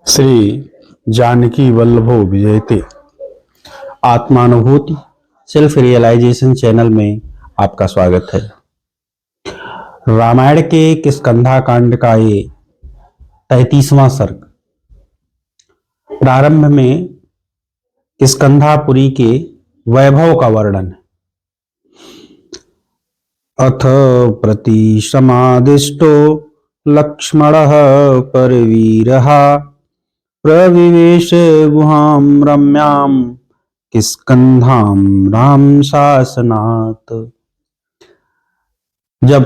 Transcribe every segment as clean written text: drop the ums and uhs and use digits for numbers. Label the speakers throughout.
Speaker 1: श्री जानकी वल्लभो विजयते आत्मानुभूति self realisation channel में आपका स्वागत है। रामायण के किष्किंधा कांड का ये 33वां सर्ग। प्रारंभ में किष्किंधापुरी के वैभव का वर्णन है। अथ प्रतिसमादिष्टो लक्ष्मणः परवीरः प्रविवेश गुहां रम्यां किष्किंधां राम शासनात्। जब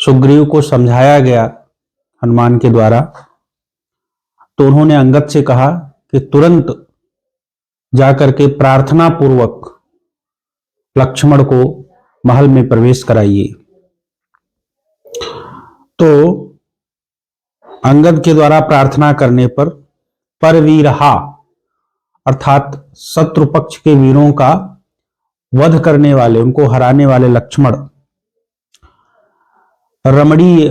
Speaker 1: सुग्रीव को समझाया गया हनुमान के द्वारा, तो उन्होंने अंगद से कहा कि तुरंत जाकर के प्रार्थना पूर्वक लक्ष्मण को महल में प्रवेश कराइए। तो अंगद के द्वारा प्रार्थना करने पर परवीरहा अर्थात शत्रु पक्ष के वीरों का वध करने वाले, उनको हराने वाले लक्ष्मण रमणीय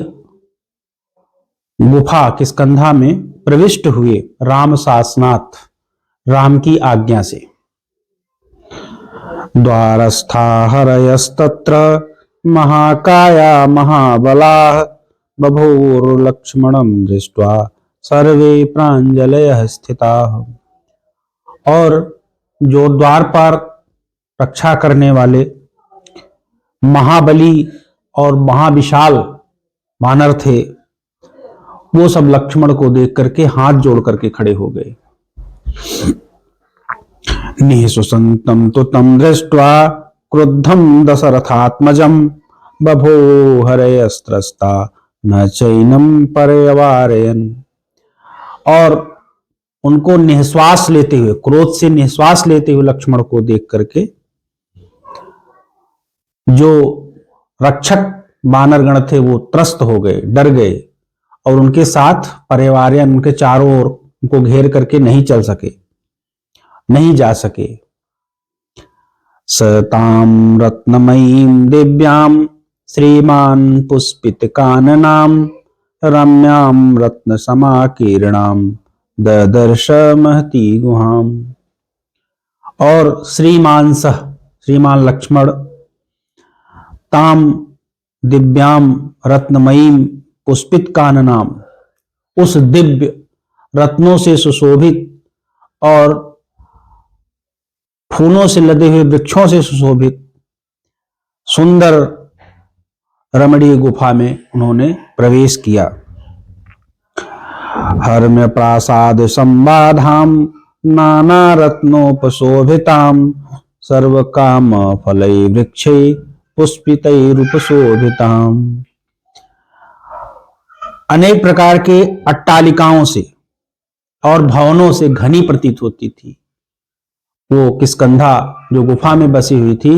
Speaker 1: गुफा किष्किंधा में प्रविष्ट हुए राम शासनात्, राम की आज्ञा से। द्वारस्था हरयस्तत्र महाकाया महाबलाः बभूवुर्लक्ष्मणं दृष्ट्वा सर्वे प्राञ्जलयः स्थिताः। और जो द्वार पर रक्षा करने वाले महाबली और महाविशाल वानर थे, वो सब लक्ष्मण को देख करके हाथ जोड़ करके खड़े हो गए। निःशुसन्तं तु तं दृष्ट्वा क्रुद्धं दशरथात्मजं बभो हरयस्त्रस्ता न चैनम पर्यवारयन्। और उनको निःश्वास लेते हुए, क्रोध से निःश्वास लेते हुए लक्ष्मण को देख करके जो रक्षक वानरगण थे वो त्रस्त हो गए, डर गए, और उनके साथ पर्यवारयन्, उनके चारों ओर उनको घेर करके नहीं चल सके, नहीं जा सके। सतां रत्नमयीं दिव्यां श्रीमान् पुष्पित काननां रम्यां रत्न समाकीर्णां ददर्श महती गुहां। और श्रीमान लक्ष्मण ताम दिव्याम रत्नमयीम पुष्पित काननाम, उस दिव्य रत्नों से सुशोभित और फूलों से लदे हुए वृक्षों से सुशोभित सुंदर रमणीय गुफा में उन्होंने प्रवेश किया। हर्म्य प्रासाद संवाधाम नाना रत्नोपशोभिताम सर्व काम फलै वृक्षे पुष्पितैरुपशोभिताम। अनेक प्रकार के अट्टालिकाओं से और भवनों से घनी प्रतीत होती थी। वो किष्किंधा जो गुफा में बसी हुई थी,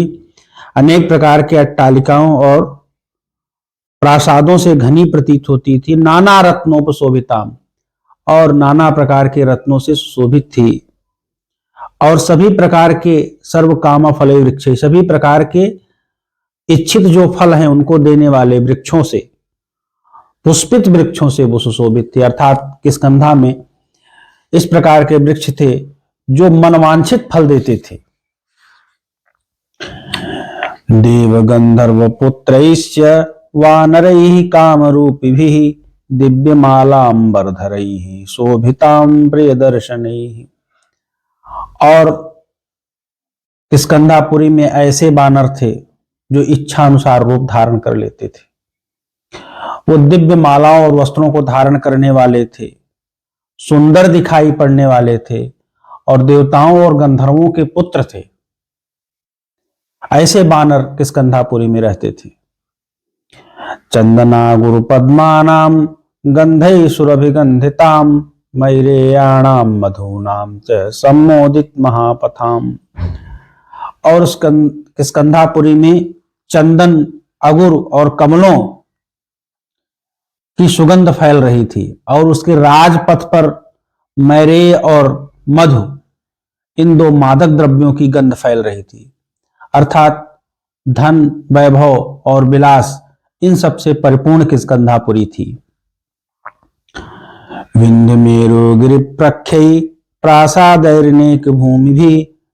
Speaker 1: अनेक प्रकार के अट्टालिकाओं और प्रासादों से घनी प्रतीत होती थी। नाना रत्नोपशोभिताम, और नाना प्रकार के रत्नों से सुशोभित थी। और सभी प्रकार के सर्व काम फले वृक्ष, सभी प्रकार के इच्छित जो फल हैं उनको देने वाले वृक्षों से, पुष्पित वृक्षों से वो सुशोभित थे। अर्थात किष्किंधा में इस प्रकार के वृक्ष थे जो मनवांछित फल देते थे। देव गंधर्व पुत्रैश्च वानरैः कामरूपिभिः दिव्यमालांबरधरैः शोभितां प्रियदर्शनैः। और किष्किंधापुरी में ऐसे वानर थे जो इच्छा अनुसार रूप धारण कर लेते थे। वो दिव्य मालाओं और वस्त्रों को धारण करने वाले थे, सुंदर दिखाई पड़ने वाले थे, और देवताओं और गंधर्वों के पुत्र थे। ऐसे वानर किष्किंधापुरी में रहते थे। चंदना गुरु पद्मानाम गंधै सुरभिगंधिताम मैरेयाणाम मधुनाम च सम्मोदित महापथाम। और उस किष्किंधापुरी में चंदन, अगुर और कमलों की सुगंध फैल रही थी, और उसके राजपथ पर मैरेय और मधु, इन दो मादक द्रव्यों की गंध फैल रही थी। अर्थात धन, वैभव और विलास, इन सब से परिपूर्ण किष्किंधापुरी थी। विंध्य मेरो गिरि प्रख्यै प्रासादैर्नेक भूमि भी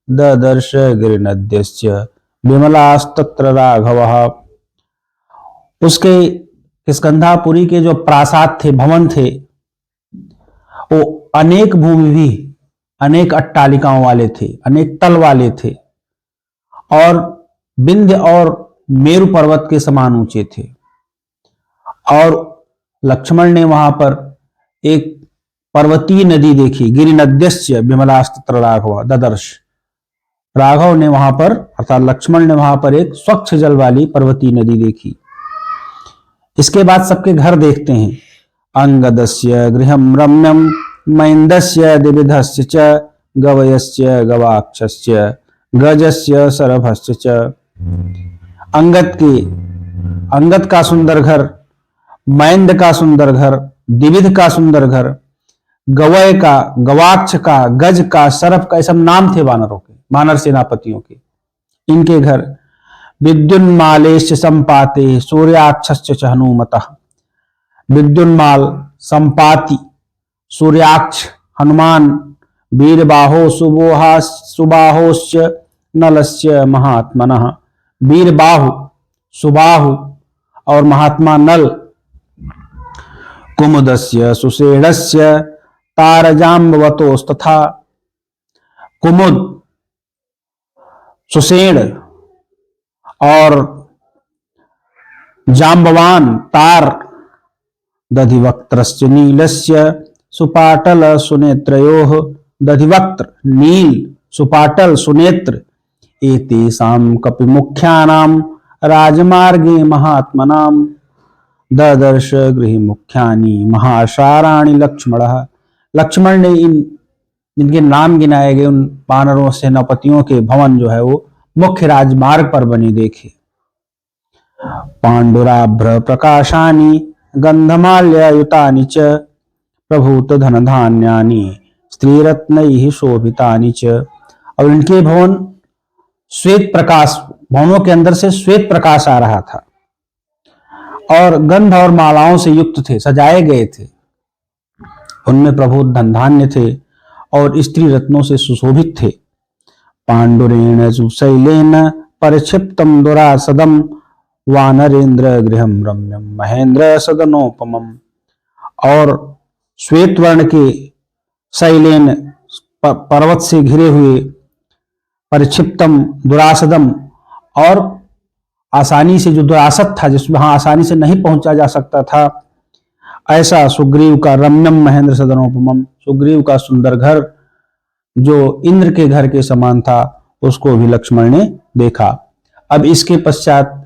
Speaker 1: ददर्श गिरिनद्यस्य विमलास्तत्र राघवः। उसके किष्किंधापुरी के जो प्रासाद थे, भवन थे, वो अनेक भूमि भी, अनेक अट्टालिकाओं वाले थे, अनेक तल वाले थे और विंध्य और मेरु पर्वत के समान ऊंचे थे। और लक्ष्मण ने वहां पर एक पर्वतीय नदी देखी, गिरि नद्यस्य विमलास्तत्र राघव ददर्श। राघव ने वहां पर अर्थात लक्ष्मण ने वहां पर एक स्वच्छ जल वाली पर्वतीय नदी देखी। इसके बाद सबके घर देखते हैं। अंगदस्य गृहं रम्यम महेन्द्रस्य द्विविधस्य च गवयस्य गवाक्षस्य गजस्य सरभस्य च। अंगद का सुंदर घर, महेंद्र का सुंदर घर, द्विविध का सुंदर घर, गवय का, गवाक्ष का, गज का, सरभ का, सब नाम थे वानरों के, वानर सेनापतियों के। इनके घर विद्युन्मालेश्च संपाते सूर्याक्षश्च च हनुमतः। विद्युन्माल संपाति सूर्याक्ष हनुमान, वीरबाहो सुबाहोश्च नलस्य महात्मनः। वीरबाहु सुबाहु और महात्मा नल। कुमुदस्य सुषेणस्य तारजाम्बवतोस्तथा। कुमुद, सुषेण और जाम्बवान, तार। दधिवक्त्रस्य नीलस्य सुपाटल सुनेत्रयोः। दधिवक्त्र नील, सुपाटल, सुनेत्र। एतेषां कपिमुख्यानां राजमार्गे महात्मनां ददर्श गृहमुख्यानि महासाराणि लक्ष्मणः। लक्ष्मण ने इनके नाम गिनाए गए उन वानरों सेनापतियों के भवन जो है वो मुख्य राजमार्ग पर बने देखे। पांडुराभ्र प्रकाशानि गंधमाल्ययुतानि च प्रभूत धन धान्यानि स्त्रीरत्नैः शोभितानि च। और इनके भवन श्वेत प्रकाश, भवनों के अंदर से श्वेत प्रकाश आ रहा था और गंध और मालाओं से युक्त थे, सजाए गए थे। उनमें प्रभुत धन धान्य थे और स्त्री रत्नों से सुशोभित थे। पांडुरेण सुशैलेन परिक्षिप्तम दुरासदम वानरेंद्र गृहम रम्यम महेंद्र सदनोपमम। और श्वेत वर्ण के शैलेन, पर्वत से घिरे हुए, परिक्षिप्तम दुरासदम और आसानी से जो दुरासत था, जिसमें वहां आसानी से नहीं पहुंचा जा सकता था, ऐसा सुग्रीव का रम्यम महेंद्र सदनोपमम, सुग्रीव का सुंदर घर जो इंद्र के घर के समान था, उसको भी लक्ष्मण ने देखा। अब इसके पश्चात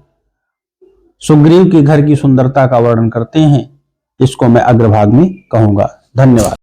Speaker 1: सुग्रीव के घर की सुंदरता का वर्णन करते हैं। इसको मैं अग्रभाग में कहूंगा। धन्यवाद।